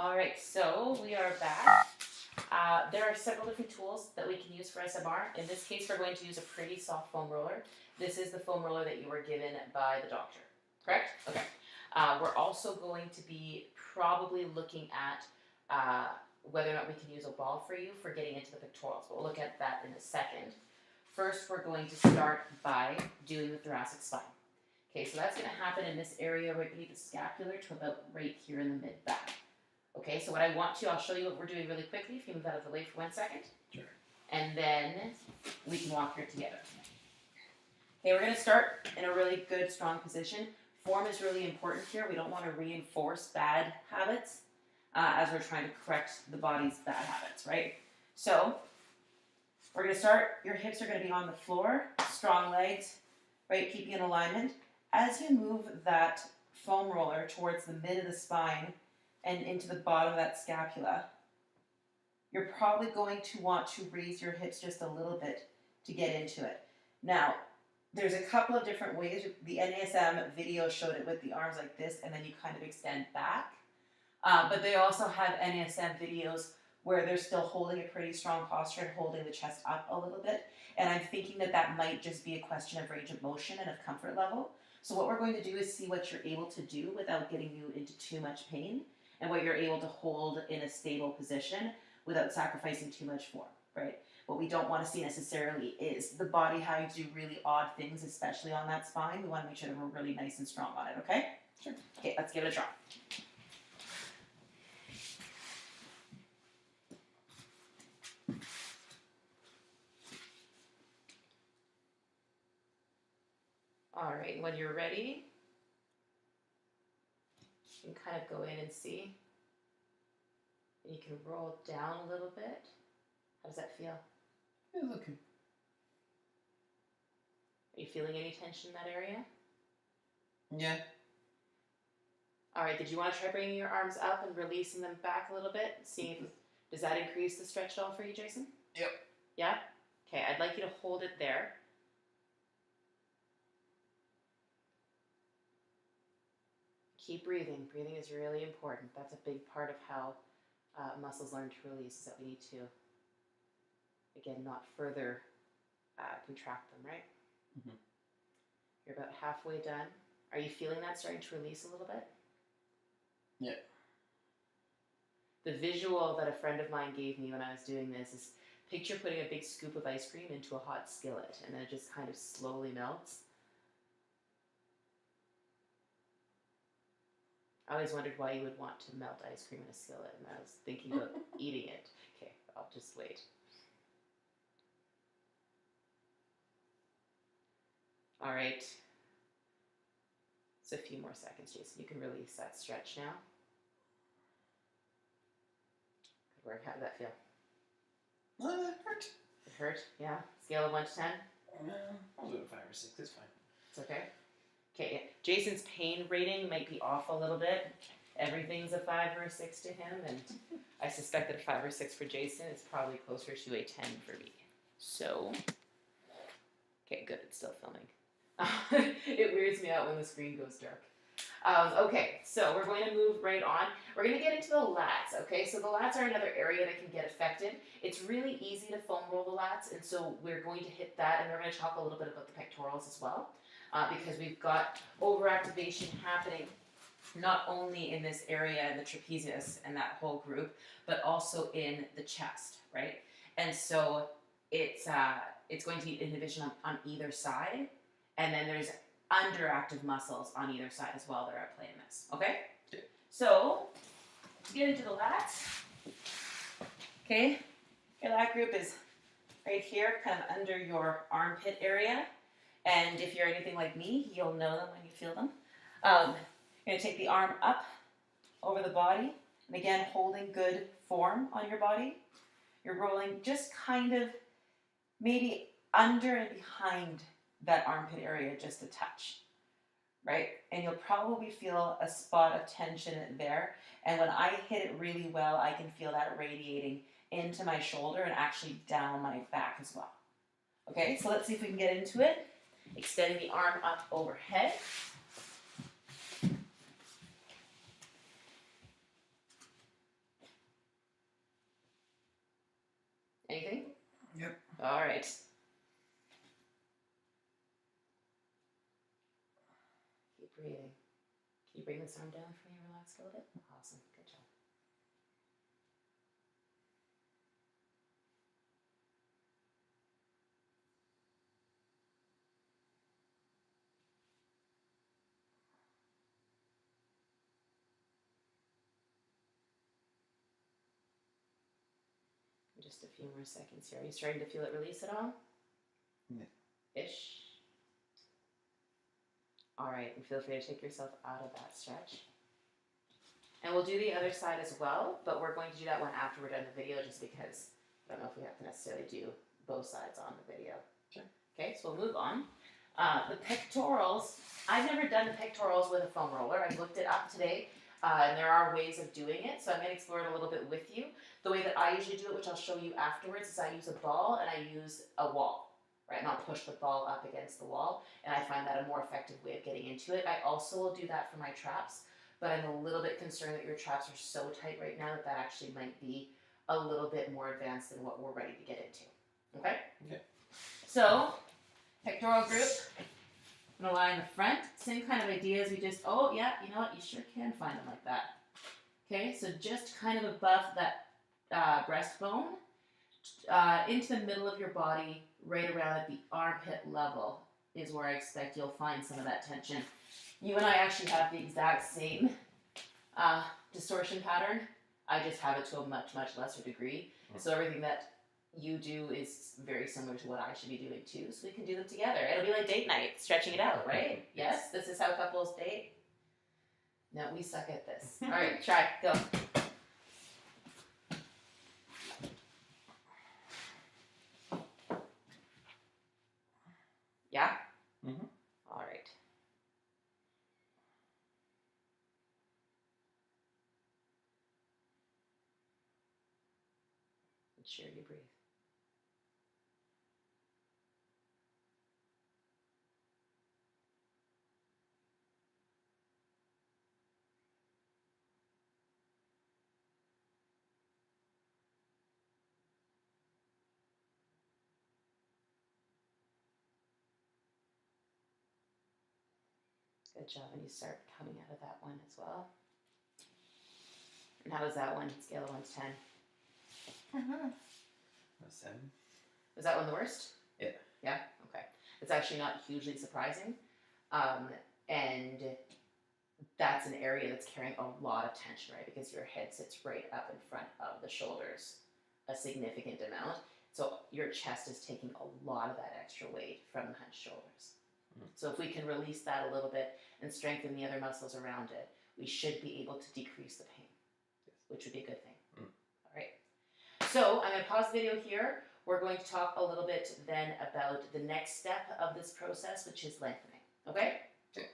All right, so we are back. There are several different tools that we can use for SMR. In this case, we're going to use a pretty soft foam roller. This is the foam roller that you were given by the doctor, correct? Okay. We're also going to be probably looking at whether or not we can use a ball for you for getting into the pectorals. But we'll look at that in a second. First, we're going to start by doing the thoracic spine. Okay, so that's going to happen in this area right beneath the scapular to about right here in the mid-back. Okay, so what I want to, I'll show you what we're doing really quickly. If you move out of the way for 1 second. Sure. And then we can walk here together. Okay, we're going to start in a really good, strong position. Form is really important here. We don't want to reinforce bad habits as we're trying to correct the body's bad habits, right? So we're going to start, your hips are going to be on the floor, strong legs, right, keeping in alignment. As you move that foam roller towards the mid of the spine and into the bottom of that scapula, you're probably going to want to raise your hips just a little bit to get into it. Now, there's a couple of different ways. The NASM video showed it with the arms like this, and then you kind of extend back. But they also have NASM videos where they're still holding a pretty strong posture and holding the chest up a little bit. And I'm thinking that that might just be a question of range of motion and of comfort level. So what we're going to do is see what you're able to do without getting you into too much pain, and what you're able to hold in a stable position without sacrificing too much form, right? What we don't want to see necessarily is the body having to do really odd things, especially on that spine. We want to make sure that we're really nice and strong on it, okay? Sure. Okay, let's give it a try. All right, when you're ready, you can kind of go in and see. And you can roll down a little bit. How does that feel? Yeah, okay. Are you feeling any tension in that area? Yeah. All right, did you want to try bringing your arms up and releasing them back a little bit? See if, does that increase the stretch at all for you, Jason? Yep. Yeah? Okay, I'd like you to hold it there. Keep breathing. Breathing is really important. That's a big part of how muscles learn to release, is that we need to, again, not further contract them, right? Mm-hmm. You're about halfway done. Are you feeling that starting to release a little bit? Yeah. The visual that a friend of mine gave me when I was doing this is picture putting a big scoop of ice cream into a hot skillet, and then it just kind of slowly melts. I always wondered why you would want to melt ice cream in a skillet, and I was thinking about eating it. Okay, I'll just wait. All right. It's a few more seconds, Jason. You can release that stretch now. Good work. How did that feel? It hurt. It hurt? Yeah? Scale of 1 to 10? I'll do it 5 or 6. It's fine. It's okay? Okay, Jason's pain rating might be off a little bit. Everything's a 5 or a 6 to him, and I suspect that a 5 or 6 for Jason is probably closer to a 10 for me. So, okay, good, it's still filming. It weirds me out when the screen goes dark. Okay, so we're going to move right on. We're going to get into the lats, okay? So the lats are another area that can get affected. It's really easy to foam roll the lats, and so we're going to hit that, and we're going to talk a little bit about the pectorals as well. Because we've got overactivation happening not only in this area, in the trapezius and that whole group, but also in the chest, right? And so it's going to be inhibition on either side, and then there's underactive muscles on either side as well that are at play in this, okay? So, to get into the lats, okay, your lat group is right here, kind of under your armpit area. And if you're anything like me, you'll know them when you feel them. You're going to take the arm up over the body. And again, holding good form on your body. You're rolling just kind of maybe under and behind that armpit area just a touch. Right? And you'll probably feel a spot of tension there. And when I hit it really well, I can feel that radiating into my shoulder and actually down my back as well. Okay, so let's see if we can get into it. Extending the arm up overhead. right. Keep breathing. Can you bring this arm down for me and relax a little bit? Awesome. Good job. Just a few more seconds here. Are you starting to feel it release at all? Yeah. Ish. All right, and feel free to take yourself out of that stretch. And we'll do the other side as well, but we're going to do that one after we're done the video just because I don't know if we have to necessarily do both sides on the video. Sure. Okay, so we'll move on. The pectorals, I've never done the pectorals with a foam roller. I've looked it up today, and there are ways of doing it, so I'm going to explore it a little bit with you. The way that I usually do it, which I'll show you afterwards, is I use a ball and I use a wall, right? And I'll push the ball up against the wall, and I find that a more effective way of getting into it. I also will do that for my traps, but I'm a little bit concerned that your traps are so tight right now that that actually might be a little bit more advanced than what we're ready to get into. Okay? Okay. So, pectoral group. I'm going to lie in the front. Same kind of idea as we just, oh yeah, you know what? You sure can find them like that. Okay, so just kind of above that breastbone, into the middle of your body, right around at the armpit level is where I expect you'll find some of that tension. You and I actually have the exact same distortion pattern. I just have it to a much, much lesser degree. So everything that you do is very similar to what I should be doing too. So we can do them together. It'll be like date night, stretching it out, right? Yes? This is how couples date? No, we suck at this. All right, try. Go. Yeah? Mm-hmm. All right. Make sure you breathe. Good job. And you start coming out of that one as well. And how was that one? Scale of 1 to 10. A 7. Was that one the worst? Yeah. Yeah? Okay. It's actually not hugely surprising. And that's an area that's carrying a lot of tension, right? Because your head sits right up in front of the shoulders, a significant amount. So your chest is taking a lot of that extra weight from the hunched shoulders. So if we can release that a little bit and strengthen the other muscles around it, we should be able to decrease the pain, which would be a good thing. All right. So I'm going to pause the video here. We're going to talk a little bit then about the next step of this process, which is lengthening. Okay? Okay.